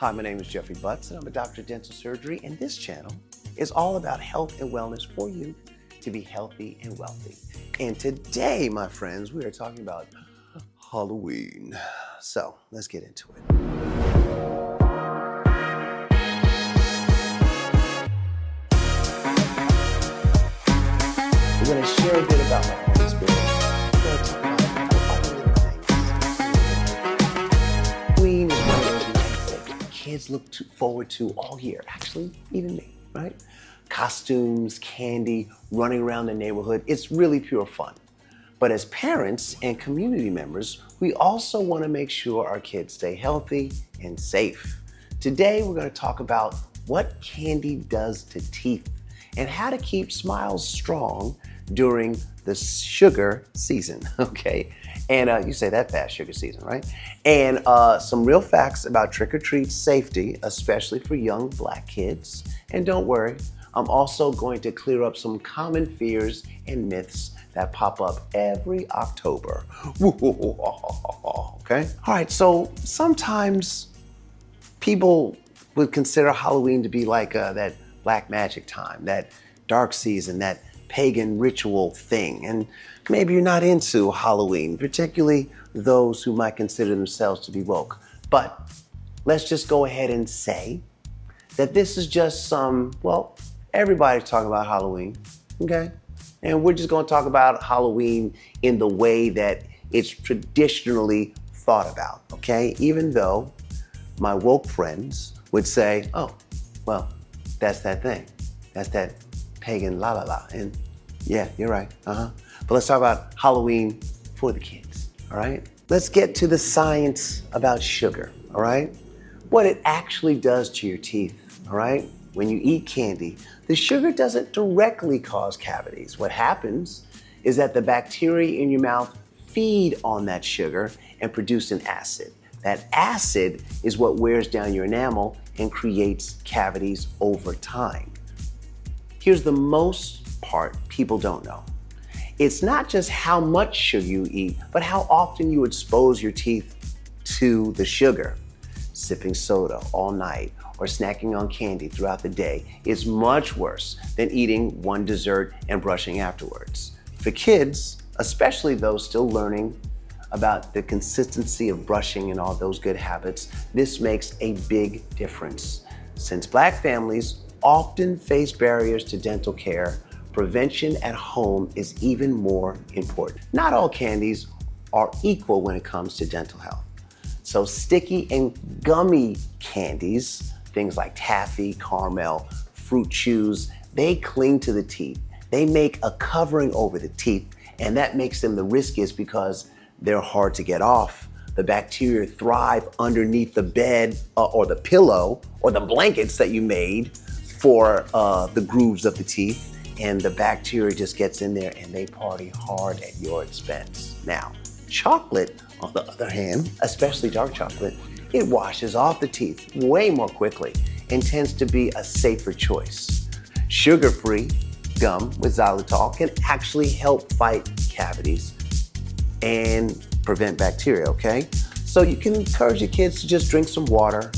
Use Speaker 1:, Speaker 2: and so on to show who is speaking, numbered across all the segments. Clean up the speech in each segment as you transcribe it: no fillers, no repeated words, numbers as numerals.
Speaker 1: Hi, my name is Jeffrey Butts, and I'm a doctor of dental surgery, and this channel is all about health and wellness for you to be healthy and wealthy. And today, my friends, we are talking about Halloween. So let's get into it. We're going to share a bit about my own experience. We're going to talk about a couple of little things. Halloween is one of those nights that kids look forward to all year. Actually, even me, right? Costumes, candy, running around the neighborhood. It's really pure fun. But as parents and community members, we also want to make sure our kids stay healthy and safe. Today, we're going to talk about what candy does to teeth and how to keep smiles strong during the sugar season, okay? And you say that fast, sugar season, right? And some real facts about trick-or-treat safety, especially for young Black kids. And don't worry, I'm also going to clear up some common fears and myths that pop up every October. Okay? All right, so sometimes people would consider Halloween to be like that black magic time, that dark season, that pagan ritual thing. And maybe you're not into Halloween, particularly those who might consider themselves to be woke. But let's just go ahead and say that this is just everybody's talking about Halloween, okay? And we're just gonna talk about Halloween in the way that it's traditionally thought about, okay? Even though my woke friends would say, oh, well, that's that thing. That's that pagan la la la. And yeah, you're right, But let's talk about Halloween for the kids, all right? Let's get to the science about sugar, all right? What it actually does to your teeth, all right? When you eat candy, the sugar doesn't directly cause cavities. What happens is that the bacteria in your mouth feed on that sugar and produce an acid. That acid is what wears down your enamel and creates cavities over time. Here's the most part people don't know. It's not just how much sugar you eat, but how often you expose your teeth to the sugar. Sipping soda all night or snacking on candy throughout the day is much worse than eating one dessert and brushing afterwards. For kids, especially those still learning about the consistency of brushing and all those good habits, this makes a big difference. Since Black families often face barriers to dental care, prevention at home is even more important. Not all candies are equal when it comes to dental health. So sticky and gummy candies, things like taffy, caramel, fruit chews, they cling to the teeth. They make a covering over the teeth, and that makes them the riskiest because they're hard to get off. The bacteria thrive underneath the bed or the pillow or the blankets that you made for the grooves of the teeth, and the bacteria just gets in there and they party hard at your expense. Now, chocolate, on the other hand, especially dark chocolate, it washes off the teeth way more quickly and tends to be a safer choice. Sugar-free gum with xylitol can actually help fight cavities and prevent bacteria, okay? So you can encourage your kids to just drink some water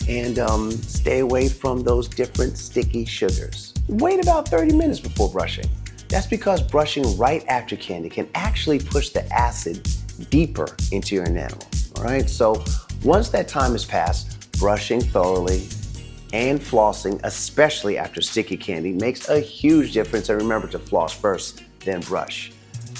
Speaker 1: and stay away from those different sticky sugars. Wait about 30 minutes before brushing. That's because brushing right after candy can actually push the acid deeper into your enamel, all right? So once that time has passed, brushing thoroughly and flossing, especially after sticky candy, makes a huge difference. And remember to floss first, then brush.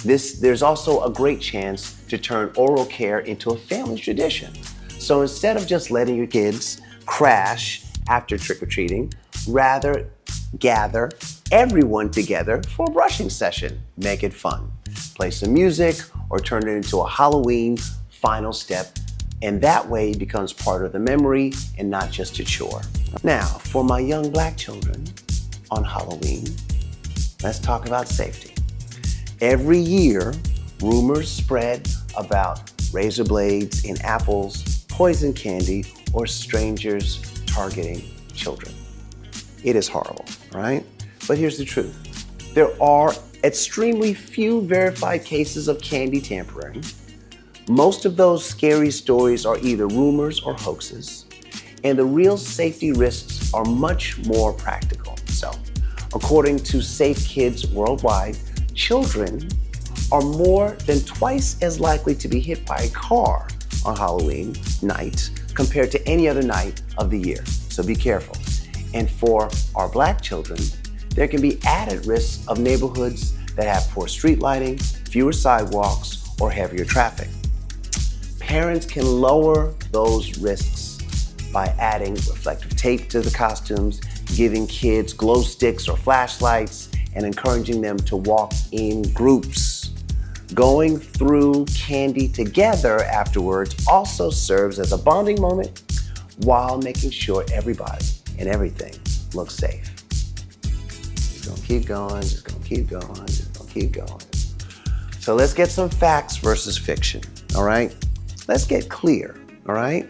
Speaker 1: There's also a great chance to turn oral care into a family tradition. So instead of just letting your kids crash after trick-or-treating, rather gather everyone together for a brushing session. Make it fun. Play some music or turn it into a Halloween final step, and that way it becomes part of the memory and not just a chore. Now, for my young Black children on Halloween, let's talk about safety. Every year, rumors spread about razor blades in apples, poison candy, or strangers targeting children. It is horrible, right? But here's the truth. There are extremely few verified cases of candy tampering. Most of those scary stories are either rumors or hoaxes. And the real safety risks are much more practical. So, according to Safe Kids Worldwide, children are more than twice as likely to be hit by a car on Halloween night compared to any other night of the year. So be careful. And for our Black children, there can be added risks of neighborhoods that have poor street lighting, fewer sidewalks, or heavier traffic. Parents can lower those risks by adding reflective tape to the costumes, giving kids glow sticks or flashlights, and encouraging them to walk in groups. Going through candy together afterwards also serves as a bonding moment while making sure everybody and everything looks safe. Just gonna keep going, just gonna keep going, just gonna keep going. So let's get some facts versus fiction, all right? Let's get clear, all right?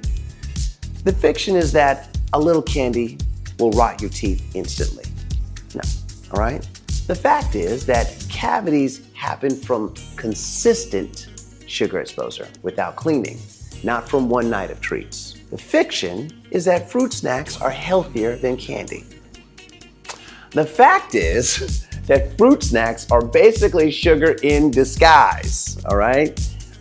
Speaker 1: The fiction is that a little candy will rot your teeth instantly. No, all right? The fact is that cavities happen from consistent sugar exposure without cleaning, not from one night of treats. The fiction is that fruit snacks are healthier than candy. The fact is that fruit snacks are basically sugar in disguise, all right?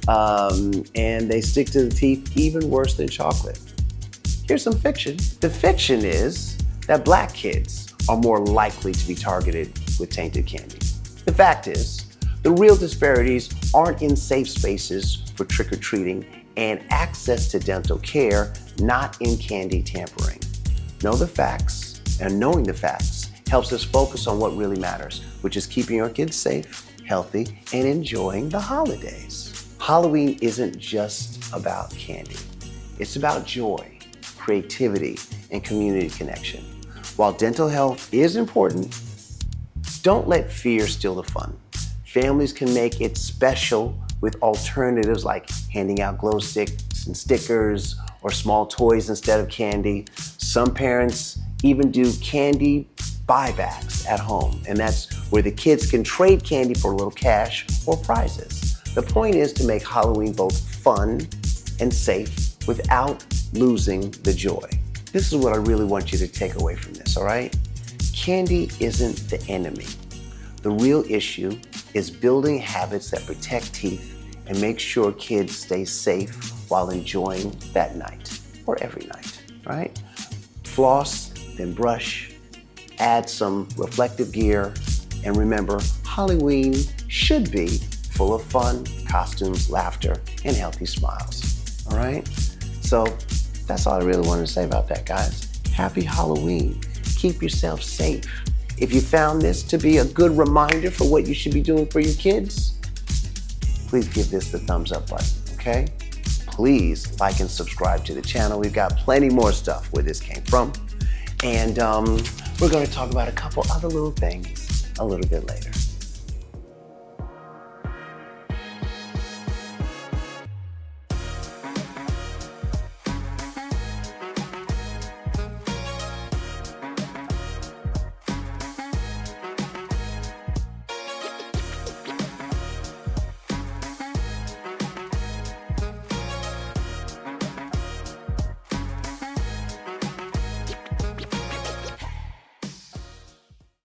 Speaker 1: And they stick to the teeth even worse than chocolate. Here's some fiction. The fiction is that Black kids are more likely to be targeted with tainted candy. The fact is, the real disparities aren't in safe spaces for trick-or-treating and access to dental care, not in candy tampering. Know the facts, and knowing the facts helps us focus on what really matters, which is keeping our kids safe, healthy, and enjoying the holidays. Halloween isn't just about candy. It's about joy, creativity, and community connection. While dental health is important, don't let fear steal the fun. Families can make it special with alternatives like handing out glow sticks and stickers or small toys instead of candy. Some parents even do candy buybacks at home, and that's where the kids can trade candy for a little cash or prizes. The point is to make Halloween both fun and safe without losing the joy. This is what I really want you to take away from this, all right? Candy isn't the enemy. The real issue is building habits that protect teeth and make sure kids stay safe while enjoying that night or every night, right? Floss, then brush, add some reflective gear, and remember, Halloween should be full of fun, costumes, laughter, and healthy smiles, all right? So that's all I really wanted to say about that, guys. Happy Halloween. Keep yourself safe. If you found this to be a good reminder for what you should be doing for your kids, please give this the thumbs up button, okay? Please like and subscribe to the channel. We've got plenty more stuff where this came from. And we're gonna talk about a couple other little things a little bit later.